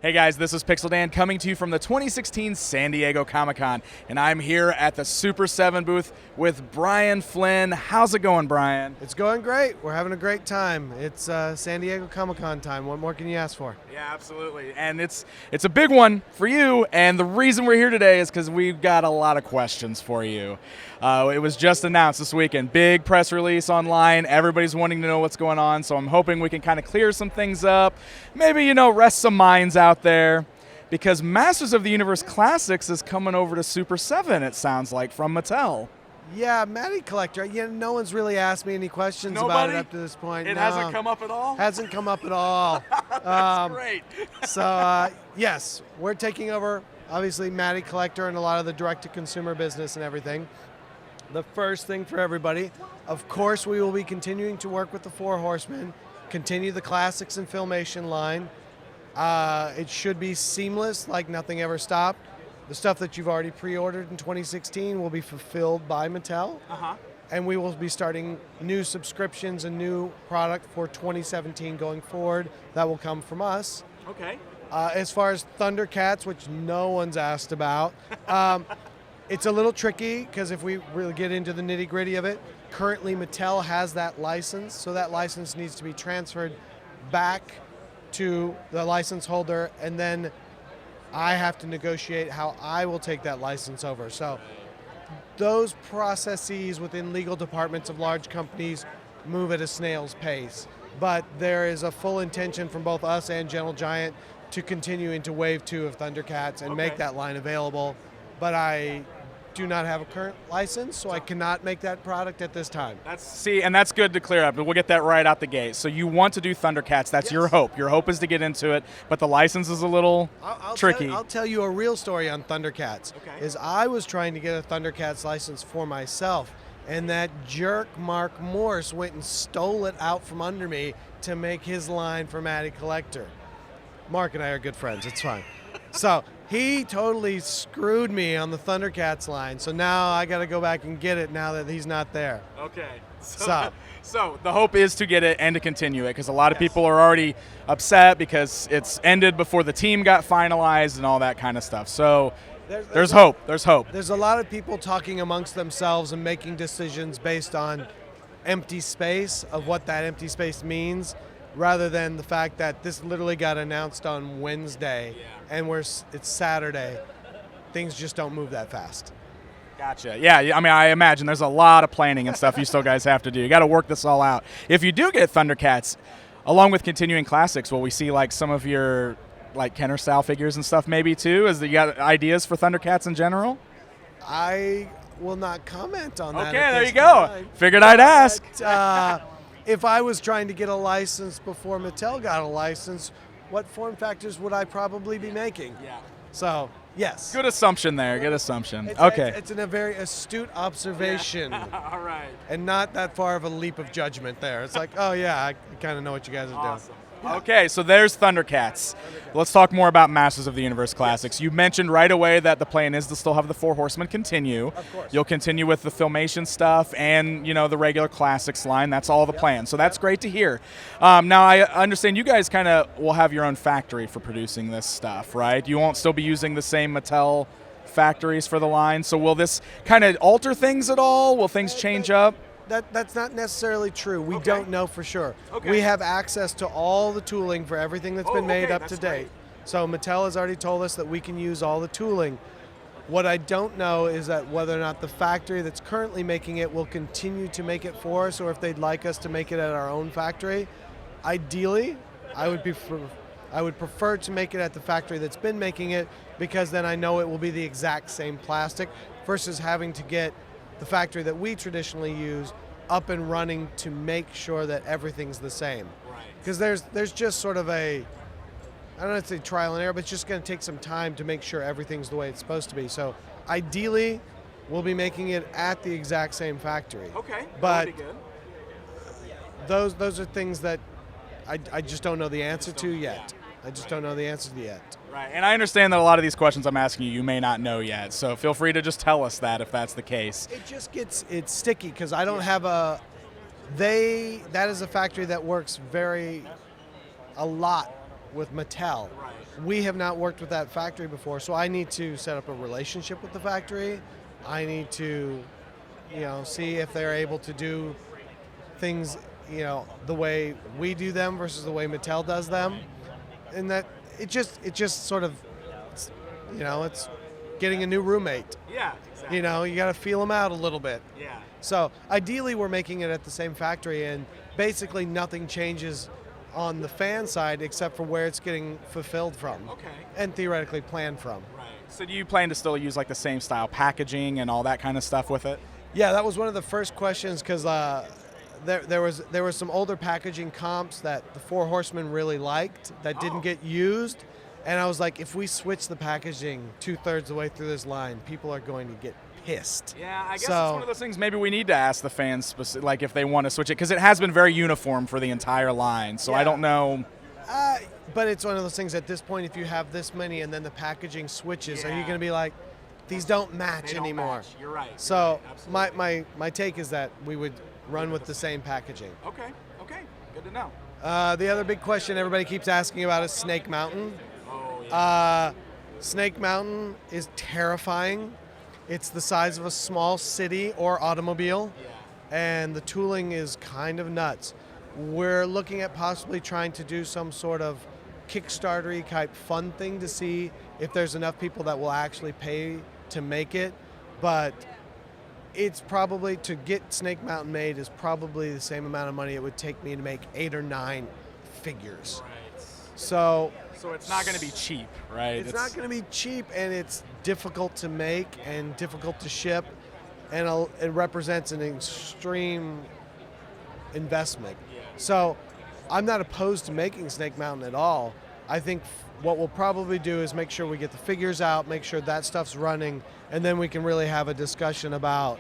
Hey guys, this is Pixel Dan coming to you from the 2016 San Diego Comic-Con, and I'm here at the Super7 booth with Brian Flynn. How's it going, Brian? It's going great. We're having a great time. It's San Diego Comic-Con time. What more can you ask for? Yeah, absolutely. And it's a big one for you, and the reason we're here today is because we've got a lot of questions for you. It was just announced this weekend. Big press release online. Everybody's wanting to know what's going on, so I'm hoping we can kind of clear some things up. Maybe, rest some minds out there, because Masters of the Universe Classics is coming over to Super7, it sounds like, from Mattel. Yeah, Matty Collector. No one's really asked me any questions about it up to this point. It hasn't come up at all? Hasn't come up at all. That's great. So, yes, we're taking over, obviously, Matty Collector and a lot of the direct-to-consumer business and everything. The first thing for everybody, of course, we will be continuing to work with the Four Horsemen, continue the Classics and Filmation line. It should be seamless, like nothing ever stopped. The stuff that you've already pre-ordered in 2016 will be fulfilled by Mattel. And we will be starting new subscriptions and new product for 2017 going forward. That will come from us. Okay. As far as ThunderCats, which no one's asked about, it's a little tricky because if we really get into the nitty-gritty of it, currently Mattel has that license, so that license needs to be transferred back to the license holder, and then I have to negotiate how I will take that license over. So those processes within legal departments of large companies move at a snail's pace. But there is a full intention from both us and Gentle Giant to continue into Wave 2 of ThunderCats and make that line available. But I do not have a current license, so I cannot make that product at this time. And that's good to clear up. We'll get that right out the gate. So you want to do ThunderCats. That's your hope. Your hope is to get into it, but the license is a little tricky. I'll tell you a real story on ThunderCats. Is I was trying to get a ThunderCats license for myself, and that jerk Mark Morse went and stole it out from under me to make his line for Matty Collector. Mark and I are good friends. It's fine. So he totally screwed me on the ThunderCats line, so now I got to go back and get it now that he's not there. Okay. So the hope is to get it and to continue it, because a lot of people are already upset because it's ended before the team got finalized and all that kind of stuff. So there's hope. There's hope. There's a lot of people talking amongst themselves and making decisions based on empty space, of what that empty space means, rather than the fact that this literally got announced on Wednesday and it's Saturday. Things just don't move that fast. Gotcha. Yeah, I mean, I imagine there's a lot of planning and stuff you still guys have to do. You got to work this all out. If you do get ThunderCats, along with continuing classics, will we see like some of your like Kenner style figures and stuff maybe too? You got ideas for ThunderCats in general? I will not comment on that. Okay, there you go. Figured I'd ask. If I was trying to get a license before Mattel got a license, what form factors would I probably be making? Yeah. So, yes. Good assumption there. Good assumption. It's a very astute observation. All right. And not that far of a leap of judgment there. It's like, oh yeah, I kind of know what you guys are doing. Okay, so there's ThunderCats. Let's talk more about Masters of the Universe Classics. You mentioned right away that the plan is to still have the Four Horsemen continue. Of course. You'll continue with the Filmation stuff and, the regular Classics line. That's all the plan. So that's great to hear. Now, I understand you guys kind of will have your own factory for producing this stuff, right? You won't still be using the same Mattel factories for the line. So will this kind of alter things at all? Will things change up? That's not necessarily true. We don't know for sure. We have access to all the tooling for everything that's been made up to date. So Mattel has already told us that we can use all the tooling. What I don't know is that whether or not the factory that's currently making it will continue to make it for us, or if they'd like us to make it at our own factory. Ideally, I would prefer to make it at the factory that's been making it, because then I know it will be the exact same plastic, versus having to get the factory that we traditionally use up and running to make sure that everything's the same. Because there's just sort of I don't know if it's trial and error, but it's just going to take some time to make sure everything's the way it's supposed to be. So ideally, we'll be making it at the exact same factory. Okay, but that would be good. Those are things that I just don't know the answer to yet. I just don't know the answer to yet. Right, and I understand that a lot of these questions I'm asking you may not know yet, so feel free to just tell us that if that's the case. It just it's sticky, because I don't have that is a factory that works a lot with Mattel. Right. we have not worked with that factory before, so I need to set up a relationship with the factory. I need to, see if they're able to do things, the way we do them versus the way Mattel does them, and that it just sort of, it's getting a new roommate. Yeah, exactly. You got to feel them out a little bit. Yeah. So ideally, we're making it at the same factory, and basically nothing changes on the fan side except for where it's getting fulfilled from. Okay. And theoretically planned from. Right. So do you plan to still use like the same style packaging and all that kind of stuff with it? Yeah, that was one of the first questions because there was some older packaging comps that the Four Horsemen really liked that didn't get used, and I was like, if we switch the packaging 2/3 of the way through this line, people are going to get pissed. Yeah, I guess it's one of those things maybe we need to ask the fans like if they want to switch it, because it has been very uniform for the entire line, so I don't know. But it's one of those things at this point, if you have this many and then the packaging switches, are you going to be like, these don't match anymore? You're right. So right. my take is that we would run with the same packaging. Okay, good to know. The other big question everybody keeps asking about is Snake Mountain. Oh, yeah. Snake Mountain is terrifying. It's the size of a small city or automobile, and the tooling is kind of nuts. We're looking at possibly trying to do some sort of Kickstarter-y type fun thing to see if there's enough people that will actually pay to make it, but it's probably, to get Snake Mountain made is probably the same amount of money it would take me to make 8 or 9 figures. Right. So it's not going to be cheap, right? It's not going to be cheap, and it's difficult to make and difficult to ship, and it represents an extreme investment. Yeah. So I'm not opposed to making Snake Mountain at all. I think what we'll probably do is make sure we get the figures out, make sure that stuff's running, and then we can really have a discussion about,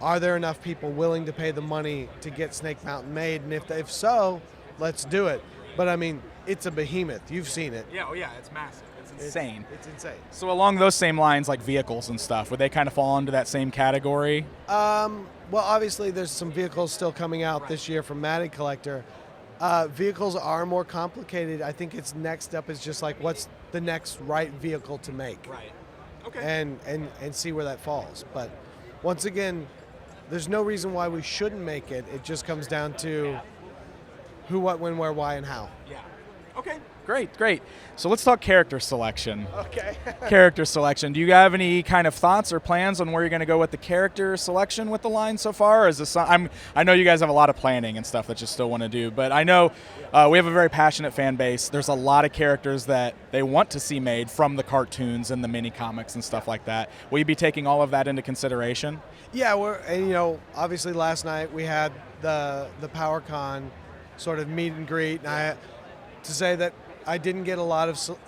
are there enough people willing to pay the money to get Snake Mountain made? And if so, let's do it. But I mean, it's a behemoth. You've seen it. Yeah, it's massive. It's insane. It's insane. So along those same lines, like vehicles and stuff, would they kind of fall into that same category? Well, obviously there's some vehicles still coming out this year from Matty Collector. Vehicles are more complicated. I think its next up is just like, what's the next right vehicle to make? Right. Okay. And see where that falls. But once again, there's no reason why we shouldn't make it. It just comes down to who, what, when, where, why, and how. Yeah. Okay. Great. So let's talk character selection. Okay. Character selection. Do you have any kind of thoughts or plans on where you're going to go with the character selection with the line so far? Or is this I know you guys have a lot of planning and stuff that you still want to do, but I know we have a very passionate fan base. There's a lot of characters that they want to see made from the cartoons and the mini comics and stuff like that. Will you be taking all of that into consideration? Yeah, obviously last night we had the PowerCon sort of meet and greet, and to say that I didn't get a lot of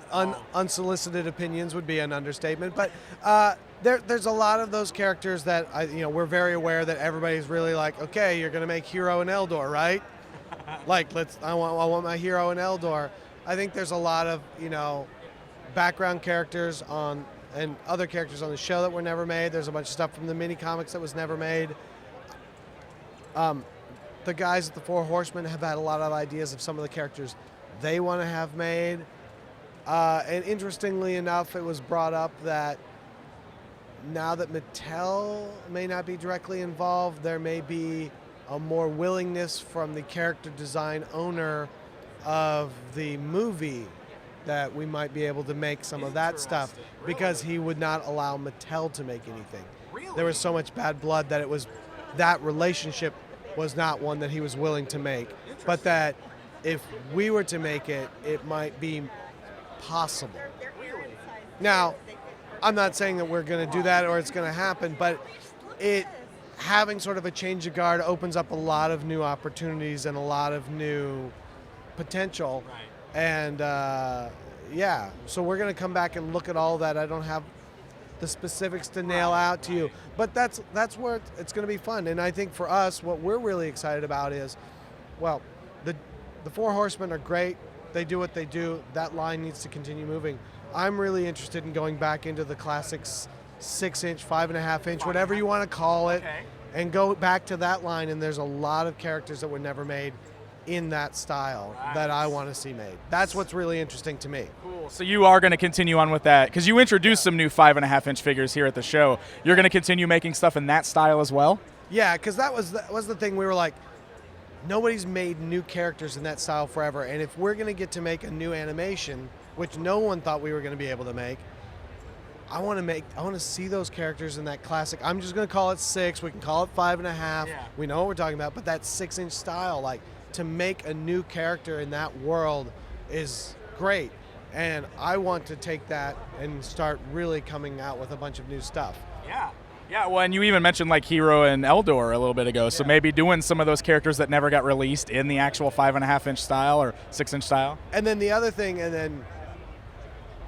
unsolicited opinions would be an understatement, but there's a lot of those characters that we're very aware that everybody's really like, okay, you're gonna make Hero and Eldor, right? Like, I want my Hero and Eldor. I think there's a lot of background characters and other characters on the show that were never made. There's a bunch of stuff from the mini comics that was never made. The guys at the Four Horsemen have had a lot of ideas of some of the characters they want to have made. And interestingly enough, it was brought up that now that Mattel may not be directly involved, there may be a more willingness from the character design owner of the movie that we might be able to make some of that stuff, because he would not allow Mattel to make anything. There was so much bad blood that that relationship was not one that he was willing to make, but that if we were to make it, it might be possible. Now, I'm not saying that we're going to do that or it's going to happen, but having sort of a change of guard opens up a lot of new opportunities and a lot of new potential. And so we're going to come back and look at all that. I don't have the specifics to nail out to you, but that's where it's going to be fun. And I think for us, what we're really excited about is, well, the Four Horsemen are great. They do what they do. That line needs to continue moving. I'm really interested in going back into the classics 6-inch, 5.5-inch, whatever you want to call it, and go back to that line. And there's a lot of characters that were never made in that style that I want to see made. That's what's really interesting to me. Cool. Cool. So you are going to continue on with that because you introduced some new 5.5-inch figures here at the show. You're going to continue making stuff in that style as well? Yeah, because that was the thing. We were like, nobody's made new characters in that style forever, and if we're going to get to make a new animation, which no one thought we were going to be able to make, I want to see those characters in that classic. I'm just going to call it 6. We can call it 5.5. Yeah. We know what we're talking about, but that 6-inch style, like to make a new character in that world is great. And I want to take that and start really coming out with a bunch of new stuff. Yeah. Yeah, well, and you even mentioned like Hero and Eldor a little bit ago, so maybe doing some of those characters that never got released in the actual 5.5-inch style or 6-inch style. And then the other thing,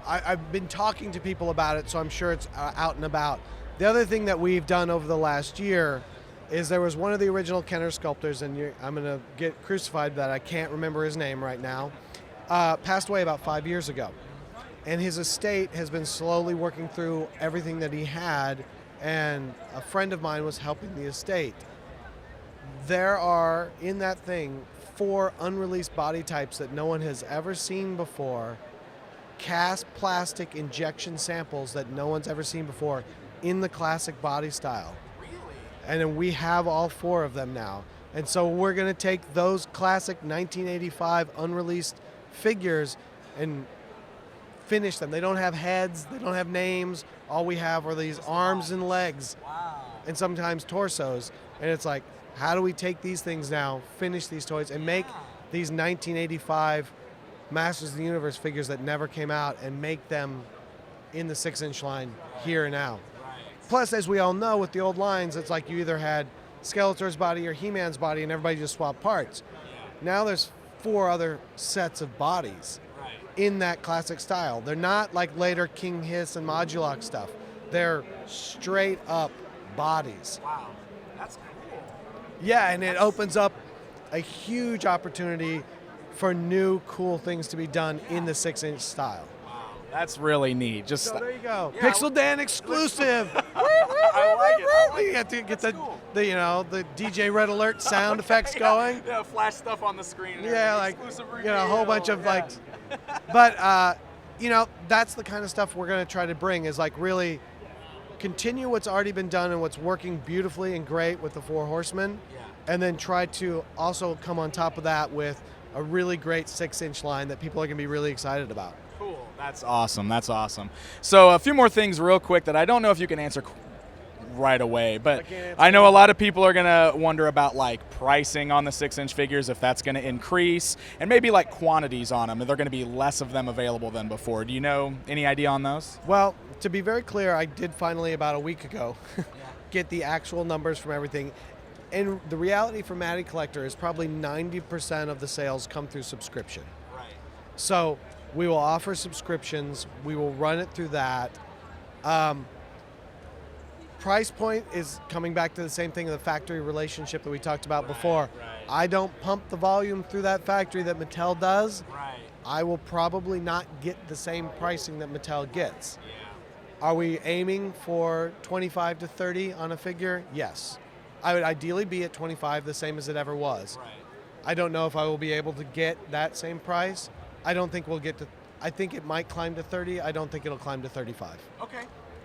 I've been talking to people about it, so I'm sure it's out and about. The other thing that we've done over the last year is there was one of the original Kenner sculptors, and I'm going to get crucified that I can't remember his name right now, passed away about 5 years ago. And his estate has been slowly working through everything that he had, and a friend of mine was helping the estate. There are, in that thing, 4 unreleased body types that no one has ever seen before, cast plastic injection samples that no one's ever seen before in the classic body style. Really? And then we have all 4 of them now. And so we're going to take those classic 1985 unreleased figures and finish them. They don't have heads, they don't have names. All we have are these arms and legs. Wow. And sometimes torsos. And it's like, how do we take these things now, finish these toys, and make these 1985 Masters of the Universe figures that never came out and make them in the 6-inch line here and now. Right. Plus, as we all know, with the old lines, it's like you either had Skeletor's body or He-Man's body and everybody just swapped parts. Now there's 4 other sets of bodies in that classic style. They're not like later King Hiss and Modulok stuff. They're straight up bodies. Wow, that's cool. Yeah, and it opens up a huge opportunity for new cool things to be done in the 6-inch style. Wow, that's really neat. So there you go. Yeah, Pixel Dan exclusive. I like it. You have to get That's the cool. the DJ Red Alert sound effects going. Yeah, flash stuff on the screen. Yeah, like Exclusive a whole bunch of like. But that's the kind of stuff we're going to try to bring, is like really continue what's already been done and what's working beautifully and great with the 4 Horsemen, and then try to also come on top of that with a really great 6-inch line that people are going to be really excited about. Cool. That's awesome. That's awesome. So a few more things real quick that I don't know if you can answer right away, but I know a lot of people are going to wonder about like pricing on the 6-inch figures, if that's going to increase, and maybe like quantities on them. Are there going to be less of them available than before? Do you know any idea on those? Well, to be very clear, I did finally about a week ago get the actual numbers from everything. And the reality for Matty Collector is probably 90% of the sales come through subscription. Right. So we will offer subscriptions. We will run it through that. Price point is coming back to the same thing, the factory relationship that we talked about before. Right. I don't pump the volume through that factory that Mattel does. Right. I will probably not get the same pricing that Mattel gets. Yeah. Are we aiming for 25 to 30 on a figure? Yes. I would ideally be at 25, the same as it ever was. Right. I don't know if I will be able to get that same price. I don't think we'll get to, I think it might climb to 30. I don't think it'll climb to 35. Okay.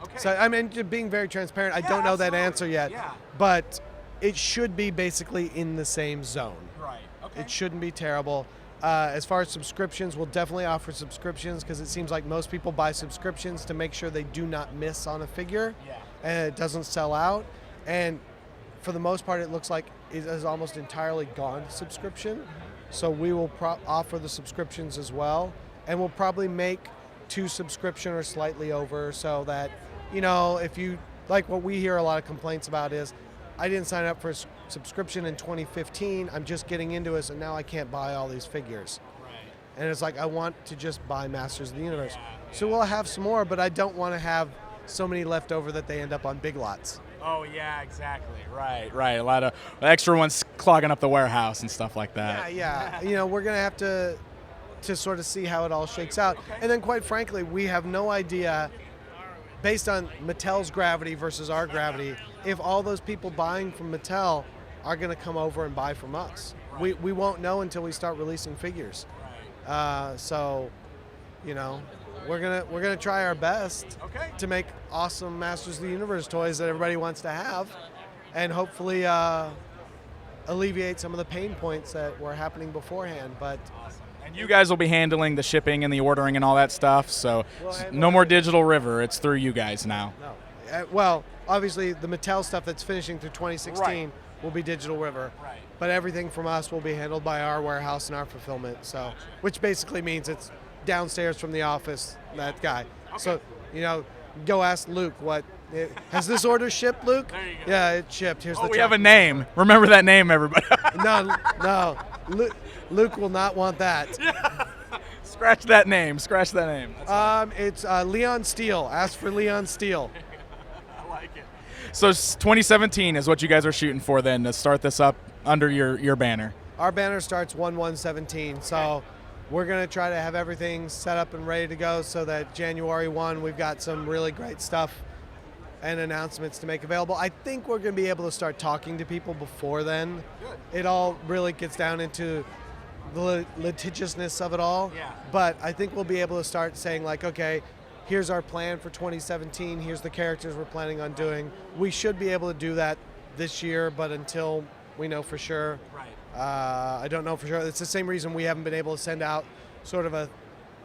Okay. So, I mean, just being very transparent, I don't know that answer yet. Yeah. But it should be basically in the same zone. Right. Okay. It shouldn't be terrible. As far as subscriptions, we'll definitely offer subscriptions because it seems like most people buy subscriptions to make sure they do not miss on a figure. Yeah. And it doesn't sell out. And for the most part, it looks like it has almost entirely gone to subscription. So we will offer the subscriptions as well. And we'll probably make 2 subscription or slightly over, so that, if you, like what we hear a lot of complaints about is, I didn't sign up for a subscription in 2015, I'm just getting into it, so now I can't buy all these figures. Right. And it's like, I want to just buy Masters of the Universe. Yeah. So we'll have some more, but I don't want to have so many left over that they end up on Big Lots. Oh, yeah, exactly. Right. A lot of extra ones clogging up the warehouse and stuff like that. Yeah. We're going to have to sort of see how it all shakes out. Okay. And then, quite frankly, we have no idea, based on Mattel's gravity versus our gravity, if all those people buying from Mattel are going to come over and buy from us. Right. We won't know until we start releasing figures. Right. So, we're gonna try our best Okay. to make awesome Masters of the Universe toys that everybody wants to have, and hopefully alleviate some of the pain points that were happening beforehand. But And you guys will be handling the shipping and the ordering and all that stuff, so no more Digital River. It's through you guys now. no, well, obviously the Mattel stuff that's finishing through 2016 Right. will be Digital River. Right. But everything from us will be handled by our warehouse and our fulfillment. So, which basically means it's downstairs from the office, that guy. So, go ask Luke has this order shipped, Luke? There you go. Yeah, it shipped. Here's the We have a check. name. Remember that name, everybody. No. Luke will not want that. Scratch that name. Scratch that name. It's Leon Steele. Ask for Leon Steele. I like it. So 2017 is what you guys are shooting for then to start this up under your banner. Our banner starts 1/1/17, so we're going to try to have everything set up and ready to go so that January 1 we've got some really great stuff and announcements to make available. I think we're going to be able to start talking to people before then. Good. It all really gets down into the litigiousness of it all. Yeah. But I think we'll be able to start saying like, okay, here's our plan for 2017. Here's the characters we're planning on doing. We should be able to do that this year, but until we know for sure. Right. I don't know for sure. It's the same reason we haven't been able to send out sort of a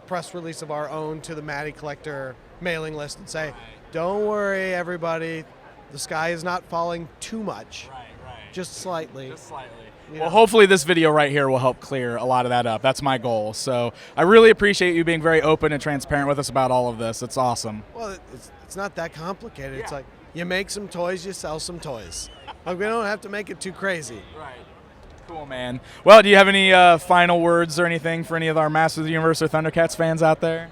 press release of our own to the Matty Collector mailing list and say, don't worry, everybody, the sky is not falling too much, Right. just slightly. Just slightly. You Well, know. hopefully this video right here will help clear a lot of that up. That's my goal. So I really appreciate you being very open and transparent with us about all of this. It's awesome. Well, it's not that complicated. It's Yeah. like you make some toys, you sell some toys. Like we don't have to make it too crazy. Right. Cool, man. Well, do you have any final words or anything for any of our Masters of the Universe or ThunderCats fans out there?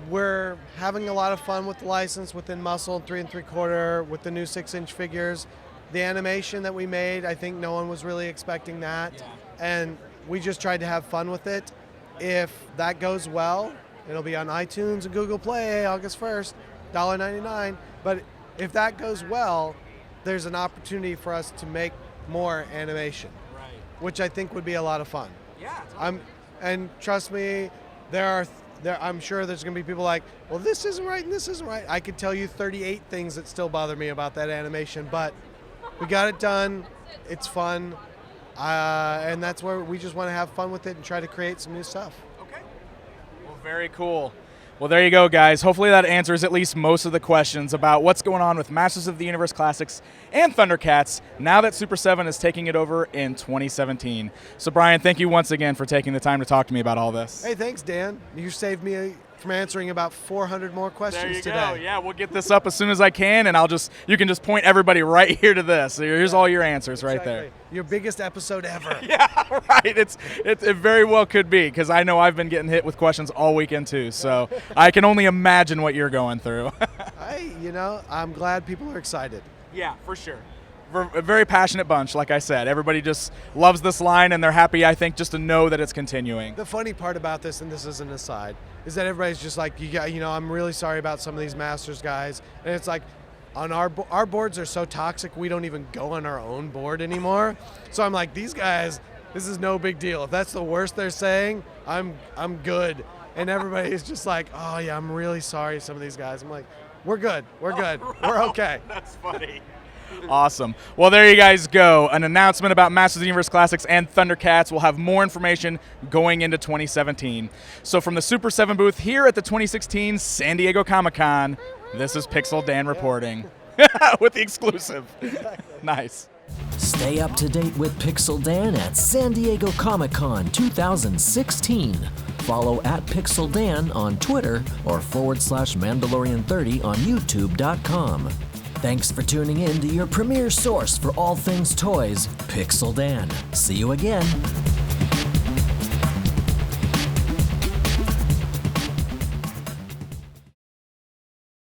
We're having a lot of fun with the license within Muscle 3 3/4 with the new 6-inch figures. The animation that we made, I think no one was really expecting that. Yeah. And we just tried to have fun with it. If that goes well, it'll be on iTunes and Google Play August 1st, $1.99. But if that goes well, there's an opportunity for us to make more animation, Right. which I think would be a lot of fun. Yeah. And trust me, I'm sure there's going to be people like, well, this isn't right and this isn't right. I could tell you 38 things that still bother me about that animation, but we got it done. It's fun. And that's where we just want to have fun with it and try to create some new stuff. Okay. Well, very cool. Well, there you go, guys. Hopefully that answers at least most of the questions about what's going on with Masters of the Universe Classics and ThunderCats now that Super 7 is taking it over in 2017. So, Brian, thank you once again for taking the time to talk to me about all this. Hey, thanks, Dan. You saved me from answering about 400 more questions There you today. go. Yeah, we'll get this up as soon as I can, and you can just point everybody right here to this. So here's all your answers right there. Exactly. Your biggest episode ever. Yeah, right. It very well could be, because I know I've been getting hit with questions all weekend too. So I can only imagine what you're going through. Hey, I'm glad people are excited. Yeah, for sure. We're a very passionate bunch, like I said. Everybody just loves this line, and they're happy, I think, just to know that it's continuing. The funny part about this, and this is an aside, is that everybody's just like, I'm really sorry about some of these Masters guys. And it's like, on our boards are so toxic, we don't even go on our own board anymore. So I'm like, these guys, this is no big deal. If that's the worst they're saying, I'm good. And everybody's just like, oh yeah, I'm really sorry, some of these guys. I'm like, we're good. We're good. We're okay. That's funny. Awesome. Well, there you guys go. An announcement about Masters of the Universe Classics and ThunderCats. We'll have more information going into 2017. So from the Super 7 booth here at the 2016 San Diego Comic-Con, this is Pixel Dan reporting with the exclusive. Nice. Stay up to date with Pixel Dan at San Diego Comic-Con 2016. Follow at Pixel Dan on Twitter or /Mandalorian30 on YouTube.com. Thanks for tuning in to your premier source for all things toys, Pixel Dan. See you again.